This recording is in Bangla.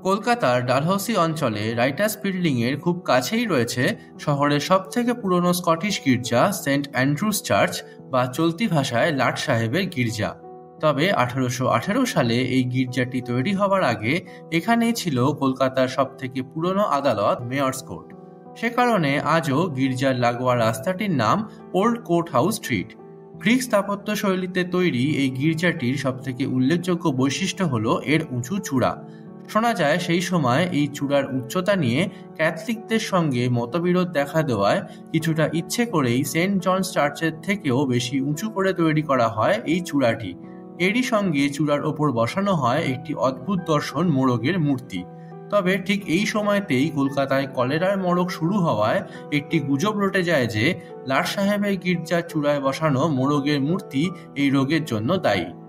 কলকাতার ডালহৌসি অঞ্চলে রাইটার্স বিল্ডিং এর খুব কাছেই রয়েছে শহরের সবথেকে পুরনো স্কটিশ গির্জা সেন্ট অ্যান্ড্রুজ চার্চ, বা চলতি ভাষায় লাট সাহেবের গির্জা। তবে 1818 সালে এই গির্জাটি তৈরি হওয়ার আগে এখানেই ছিল কলকাতার সবথেকে পুরনো আদালত মেয়র্স কোর্ট। সে কারণে আজও গির্জার লাগোয়া রাস্তাটির নাম old court house street. Greek স্থাপত্য শৈলীতে তৈরি এই গির্জাটির সবথেকে উল্লেখযোগ্য বৈশিষ্ট্য হলো এর উঁচু চূড়া। শোনা যায় সেই সময় এই চূড়ার উচ্চতা নিয়ে ক্যাথলিকদের সঙ্গে মতবিরোধ দেখা দেওয়ায় কিছুটা ইচ্ছে করেই সেন্ট জনস চার্চের থেকেও বেশি উঁচু করে তৈরি করা হয় এই চূড়াটি। এরই সঙ্গে চূড়ার ওপর বসানো হয় একটি অদ্ভুত দর্শন মোড়কের মূর্তি। তবে ঠিক এই সময়তেই কলকাতায় কলেরার মড়ক শুরু হওয়ায় একটি গুজব রটে যায় যে লাট সাহেবের গির্জার চূড়ায় বসানো মোড়কের মূর্তি এই রোগের জন্য দায়ী।